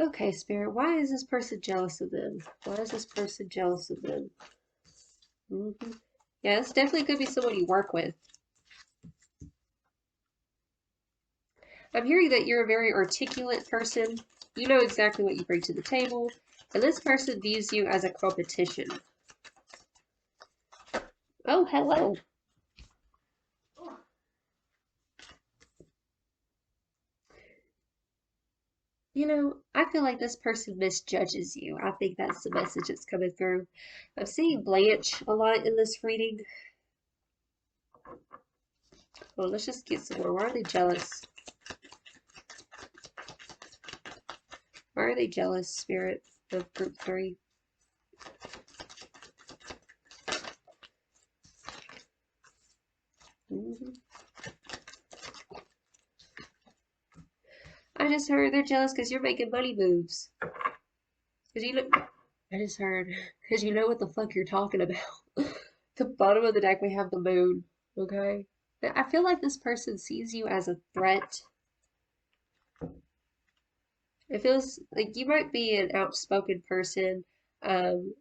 Okay, Spirit, why is this person jealous of them? Why is this person jealous of them? Yeah, this definitely could be someone you work with. I'm hearing that you're a very articulate person. You know exactly what you bring to the table. And this person views you as a competition. Oh, hello. You know, I feel like this person misjudges you. I think that's the message that's coming through. I'm seeing Blanche a lot in this reading. Well, let's just get some more. Why are they jealous? Why are they jealous, Spirit, of group 3? I just heard they're jealous because you're making money moves. Because you know, I just heard, because you know what the fuck you're talking about. The bottom of the deck, we have the moon, okay? I feel like this person sees you as a threat. It feels like you might be an outspoken person. Um,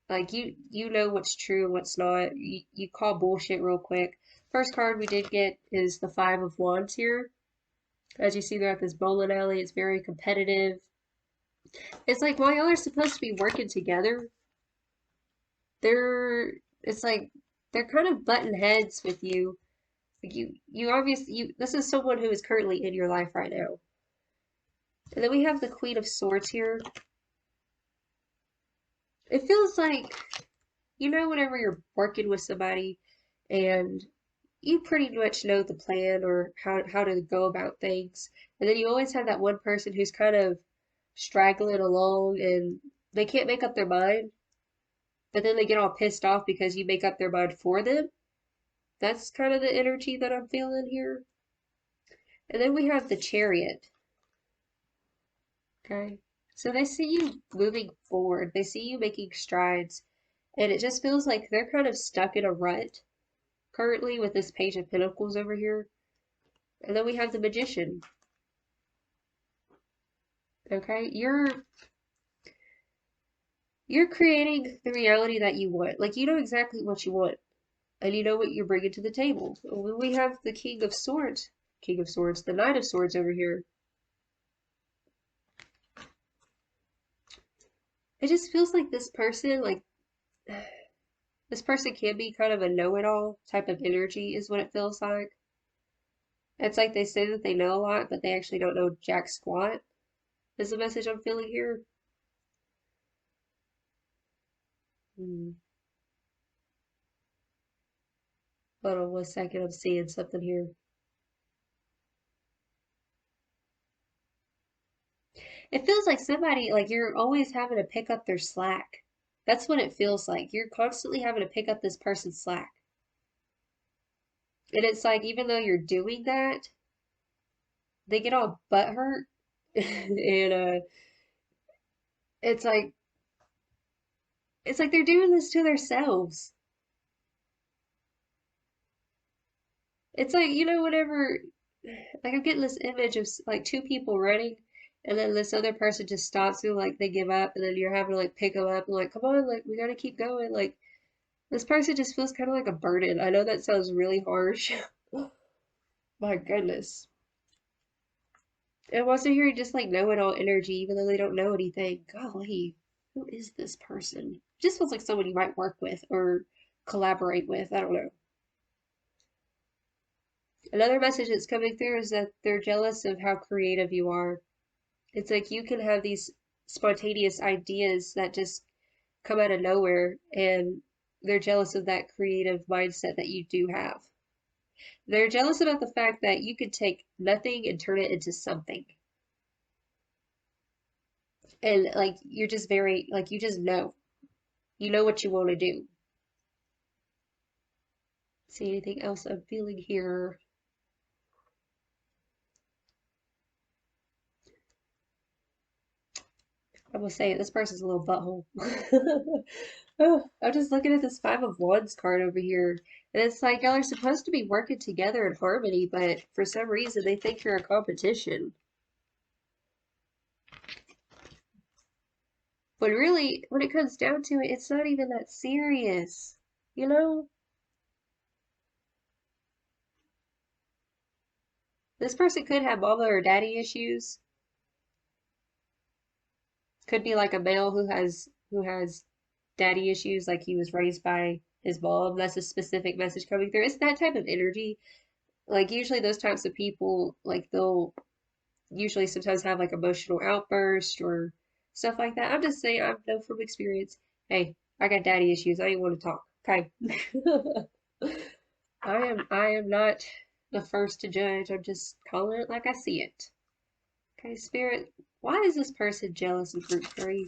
like you know what's true and what's not. You call bullshit real quick. First card we did get is the Five of Wands here. As you see, they're at this bowling alley. It's very competitive. It's like while y'all are supposed to be working together, it's like they're kind of button heads with you. Like you obviously this is someone who is currently in your life right now. And then we have the Queen of Swords here. It feels like you know whenever you're working with somebody and you pretty much know the plan or how to go about things. And then you always have that one person who's kind of straggling along and they can't make up their mind, but then they get all pissed off because you make up their mind for them. That's kind of the energy that I'm feeling here. And then we have the Chariot. Okay. So they see you moving forward. They see you making strides. And it just feels like they're kind of stuck in a rut currently with this Page of Pentacles over here. And then we have the Magician. Okay. You're creating the reality that you want. Like you know exactly what you want. And you know what you're bringing to the table. We have the King of Swords. King of Swords. The Knight of Swords over here. It just feels like this person, like, this person can be kind of a know-it-all type of energy is what it feels like. It's like they say that they know a lot, but they actually don't know jack squat, is the message I'm feeling here. Hold on 1 second, I'm seeing something here. It feels like somebody, like you're always having to pick up their slack. That's what it feels like. You're constantly having to pick up this person's slack. And it's like, even though you're doing that, they get all butthurt. And it's like, it's like they're doing this to themselves. It's like, whenever, like I'm getting this image of like two people running, and then this other person just stops you, like they give up, and then you're having to like pick them up and like, come on, like we gotta keep going. Like this person just feels kind of like a burden. I know that sounds really harsh. My goodness. And once they're hearing just like know-it-all energy, even though they don't know anything, golly, who is this person? Just feels like someone you might work with or collaborate with. I don't know. Another message that's coming through is that they're jealous of how creative you are. It's like you can have these spontaneous ideas that just come out of nowhere, and they're jealous of that creative mindset that you do have. They're jealous about the fact that you could take nothing and turn it into something. And like you're just very, like you just know. You know what you want to do. See anything else I'm feeling here? I will say it, this person's a little butthole. Oh, I'm just looking at this Five of Wands card over here. And it's like y'all are supposed to be working together in harmony, but for some reason they think you're a competition. But really, when it comes down to it, it's not even that serious. You know? This person could have mama or daddy issues. Could be like a male who has daddy issues, like he was raised by his mom. That's a specific message coming through. It's that type of energy. Like usually those types of people, like they'll usually sometimes have like emotional outbursts or stuff like that. I'm just saying, I know from experience. Hey, I got daddy issues. I ain't want to talk. Okay. I am not the first to judge. I'm just calling it like I see it. Okay, Spirit, why is this person jealous of group three?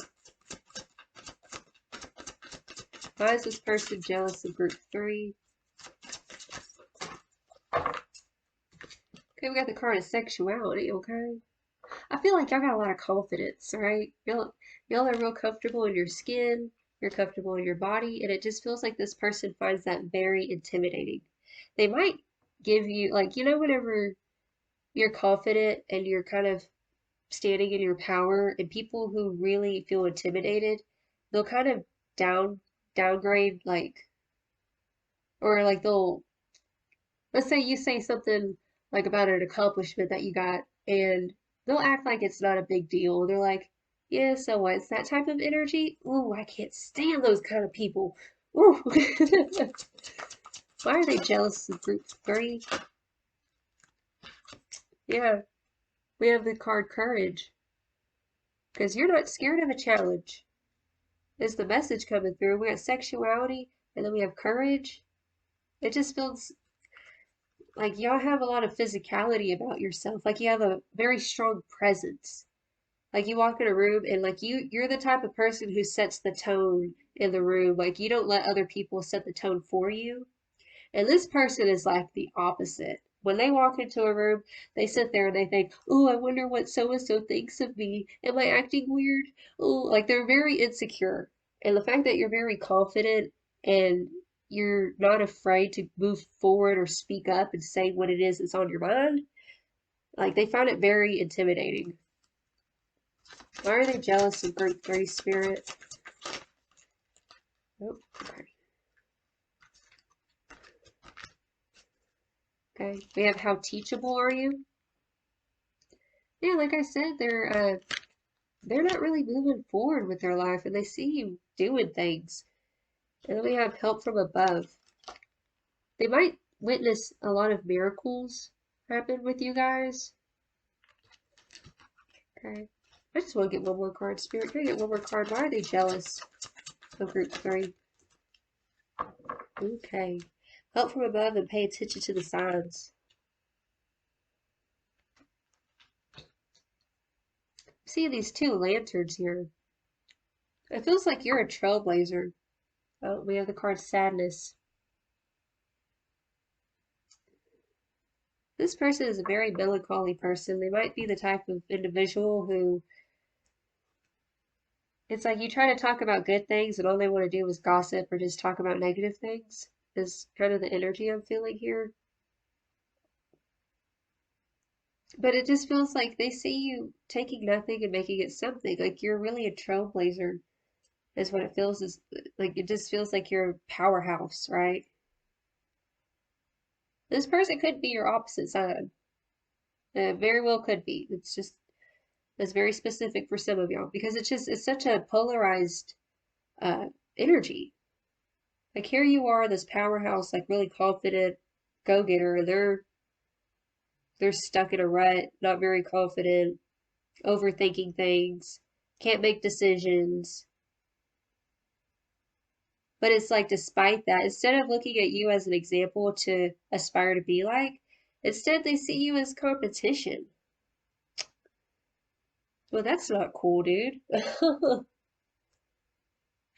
Why is this person jealous of group three? Okay, we got the card of sexuality, okay? I feel like y'all got a lot of confidence, right? Y'all are real comfortable in your skin, you're comfortable in your body, and it just feels like this person finds that very intimidating. They might give you, like, whenever you're confident and you're kind of standing in your power, and people who really feel intimidated, they'll kind of downgrade, like, or like they'll, let's say you say something like about an accomplishment that you got, and they'll act like it's not a big deal. They're like, yeah, so what? It's that type of energy. Ooh, I can't stand those kind of people. Ooh. Why are they jealous of group three? Yeah, we have the card courage. Because you're not scared of a challenge. Is the message coming through. We have sexuality, and then we have courage. It just feels like y'all have a lot of physicality about yourself. Like you have a very strong presence. Like you walk in a room and like you're the type of person who sets the tone in the room. Like you don't let other people set the tone for you. And this person is like the opposite. When they walk into a room, they sit there and they think, "Oh, I wonder what so and so thinks of me. Am I acting weird?" Oh, like they're very insecure. And the fact that you're very confident and you're not afraid to move forward or speak up and say what it is that's on your mind, like they find it very intimidating. Why are they jealous of group three, Spirit? Oh, okay. Okay. We have how teachable are you? Yeah, like I said, they're not really moving forward with their life, and they see you doing things. And then we have help from above. They might witness a lot of miracles happen with you guys. Okay. I just want to get one more card, Spirit. Can I get one more card? Why are they jealous of group three? Okay. Help from above and pay attention to the signs. See these two lanterns here. It feels like you're a trailblazer. Oh, we have the card Sadness. This person is a very melancholy person. They might be the type of individual who it's like you try to talk about good things and all they want to do is gossip or just talk about negative things, is kind of the energy I'm feeling here. But it just feels like they see you taking nothing and making it something. Like you're really a trailblazer, is what it feels is like it just feels like you're a powerhouse, right? This person could be your opposite side. It very well could be. It's very specific for some of y'all because it's such a polarized uh energy. Like here you are, this powerhouse, like really confident go-getter. They're stuck in a rut, not very confident, overthinking things, can't make decisions. But it's like despite that, instead of looking at you as an example to aspire to be like, instead they see you as competition. Well, that's not cool, dude.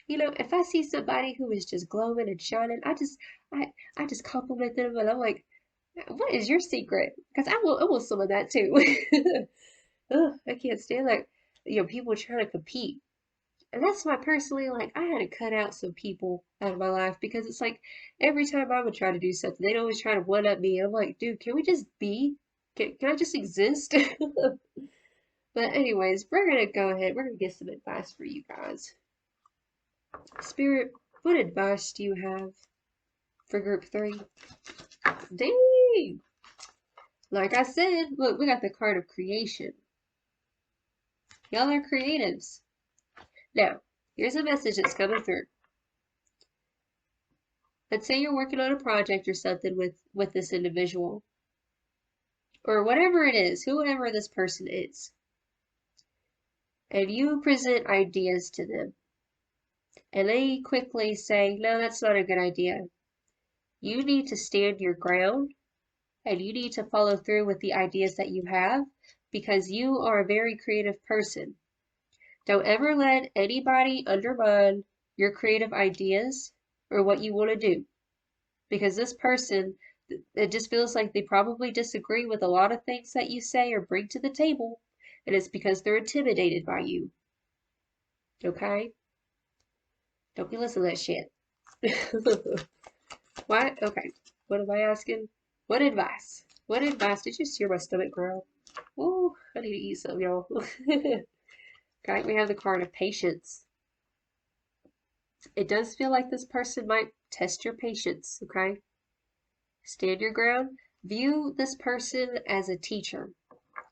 You know, if I see somebody who is just glowing and shining, I just compliment them and I'm like, what is your secret? Because I want some of that too. Ugh, I can't stand like, people trying to compete. And that's why personally, like, I had to cut out some people out of my life because it's like every time I would try to do something, they'd always try to one up me. And I'm like, dude, can we just be? Can I just exist? But anyways, we're gonna go ahead. We're gonna get some advice for you guys. Spirit, what advice do you have for group 3? Dang! Like I said, look, we got the card of creation. Y'all are creatives. Now, here's a message that's coming through. Let's say you're working on a project or something with this individual, or whatever it is, whoever this person is, and you present ideas to them, and they quickly say, no, that's not a good idea. You need to stand your ground, and you need to follow through with the ideas that you have, because you are a very creative person. Don't ever let anybody undermine your creative ideas or what you want to do. Because this person, it just feels like they probably disagree with a lot of things that you say or bring to the table, and it's because they're intimidated by you. Okay? Don't be listening to that shit. What? Okay. What am I asking? What advice? What advice? Did you see my stomach growl? Oh, I need to eat some, y'all. Okay, we have the card of patience. It does feel like this person might test your patience, okay? Stand your ground. View this person as a teacher,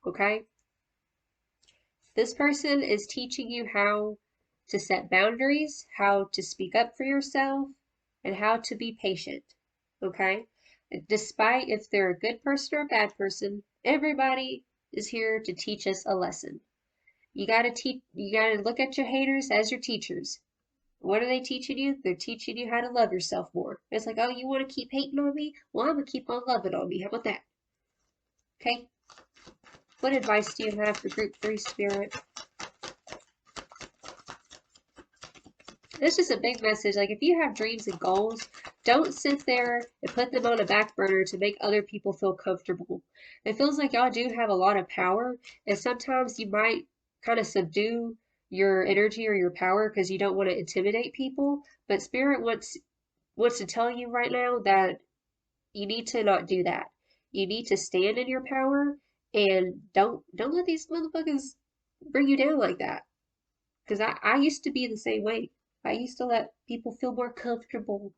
okay? This person is teaching you how to set boundaries, how to speak up for yourself, and how to be patient, okay? Despite if they're a good person or a bad person, everybody is here to teach us a lesson. You gotta look at your haters as your teachers. What are they teaching you? They're teaching you how to love yourself more. It's like, oh, you want to keep hating on me? Well, I'm gonna keep on loving on me. How about that? Okay? What advice do you have for group 3 spirit? It's just a big message. Like, if you have dreams and goals, don't sit there and put them on a back burner to make other people feel comfortable. It feels like y'all do have a lot of power, and sometimes you might kind of subdue your energy or your power because you don't want to intimidate people. But Spirit wants to tell you right now that you need to not do that. You need to stand in your power and don't let these motherfuckers bring you down like that. Because I used to be the same way. I used to let people feel more comfortable.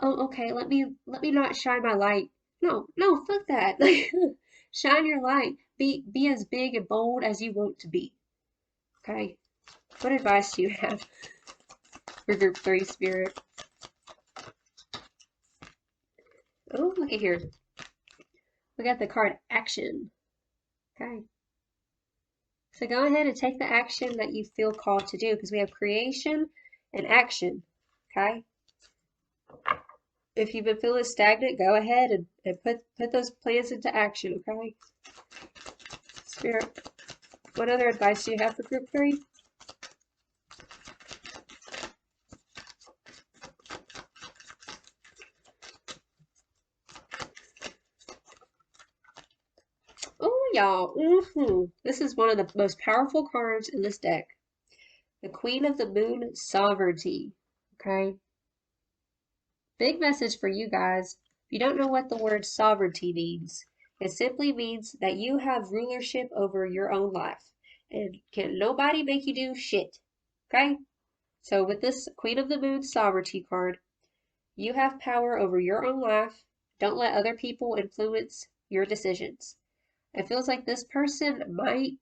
Oh, okay, let me not shine my light. No, no, fuck that. Like shine your light. Be as big and bold as you want to be. Okay? What advice do you have for group 3 spirit? Oh, look at here. We got the card action. Okay. So go ahead and take the action that you feel called to do because we have creation and action. Okay? If you've been feeling stagnant, go ahead and put those plans into action, okay? Spirit. What other advice do you have for group 3? Oh, y'all. This is one of the most powerful cards in this deck. The Queen of the Moon, Sovereignty. Okay? Big message for you guys. If you don't know what the word sovereignty means, it simply means that you have rulership over your own life. And can nobody make you do shit. Okay? So with this Queen of the Moon Sovereignty card, you have power over your own life. Don't let other people influence your decisions. It feels like this person might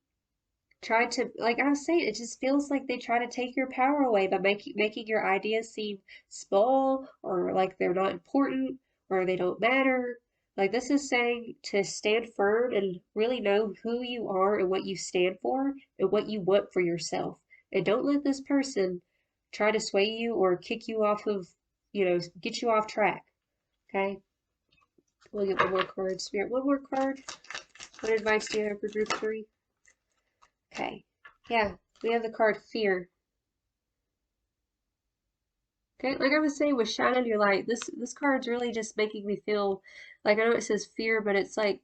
try to, like I was saying, it just feels like they try to take your power away by making your ideas seem small or like they're not important or they don't matter. Like this is saying to stand firm and really know who you are and what you stand for and what you want for yourself. And don't let this person try to sway you or kick you off of, get you off track. Okay? We'll get one more card. Spirit, one more card. What advice do you have for group 3? Okay. Yeah, we have the card Fear. Okay, like I was saying with Shine on Your Light, this card's really just making me feel like, I know it says fear, but it's like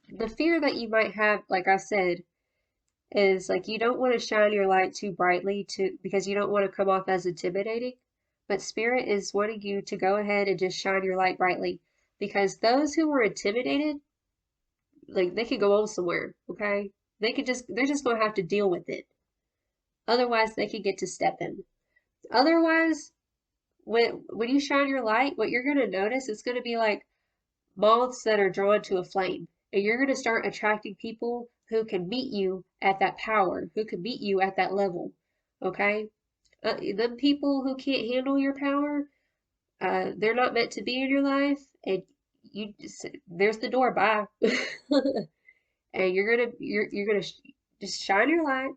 the fear that you might have, like I said, is like you don't want to shine your light too brightly because you don't want to come off as intimidating. But Spirit is wanting you to go ahead and just shine your light brightly because those who were intimidated, like they could go on somewhere, okay? They're just gonna have to deal with it. Otherwise, they could get to step in. Otherwise, when you shine your light, what you're gonna notice is gonna be like moths that are drawn to a flame, and you're gonna start attracting people who can meet you at that power, who can meet you at that level. Okay, the people who can't handle your power, they're not meant to be in your life, and there's the door. Bye. And you're gonna just shine your light,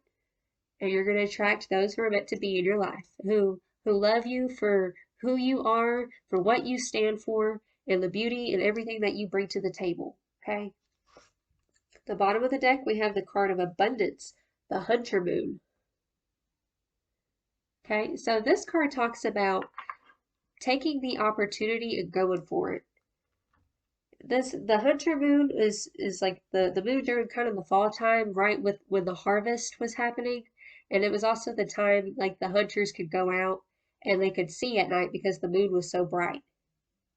and you're gonna attract those who are meant to be in your life, who love you for who you are, for what you stand for, and the beauty and everything that you bring to the table. Okay. At the bottom of the deck, we have the card of abundance, the Hunter Moon. Okay, so this card talks about taking the opportunity and going for it. The Hunter Moon is like the moon during kind of the fall time, right with when the harvest was happening, and it was also the time like the hunters could go out and they could see at night because the moon was so bright.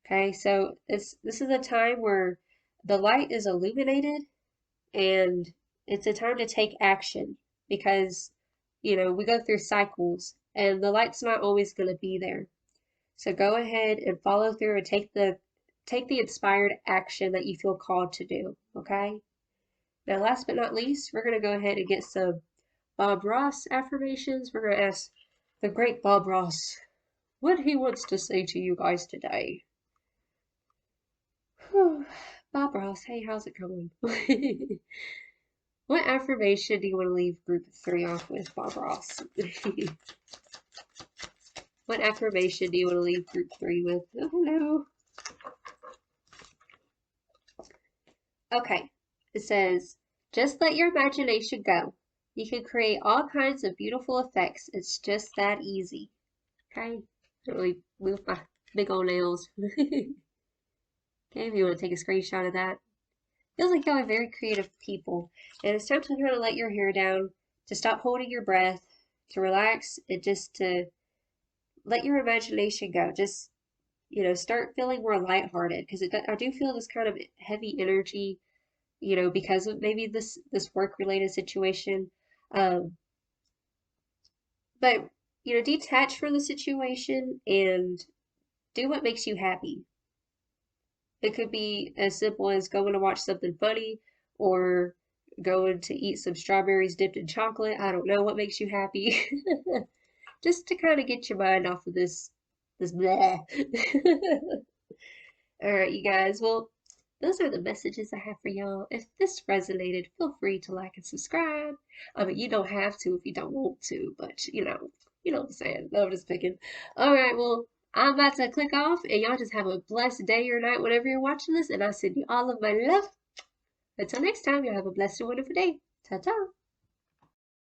Okay, so this is a time where the light is illuminated and it's a time to take action because we go through cycles and the light's not always going to be there. So go ahead and follow through and take the inspired action that you feel called to do, okay? Now, last but not least, we're going to go ahead and get some Bob Ross affirmations. We're going to ask the great Bob Ross what he wants to say to you guys today. Bob Ross, hey, how's it going? What affirmation do you want to leave group 3 off with, Bob Ross? What affirmation do you want to leave group 3 with? Oh, hello. Okay, it says, just let your imagination go. You can create all kinds of beautiful effects. It's just that easy. Okay, don't really move my big old nails. Okay, if you want to take a screenshot of that. Feels like y'all are very creative people, and it's time to kind of let your hair down, to stop holding your breath, to relax, and just to let your imagination go. Just, start feeling more lighthearted, because I do feel this kind of heavy energy, because of maybe this work-related situation. But, detach from the situation and do what makes you happy. It could be as simple as going to watch something funny or going to eat some strawberries dipped in chocolate. I don't know what makes you happy. Just to kind of get your mind off of this bleh. All right, you guys. Well, those are the messages I have for y'all. If this resonated, feel free to like and subscribe. I mean, you don't have to if you don't want to, but you know what I'm saying. No, I'm just picking. All right, well, I'm about to click off, and y'all just have a blessed day or night whenever you're watching this, and I send you all of my love. Until next time, y'all have a blessed and wonderful day. Ta-ta.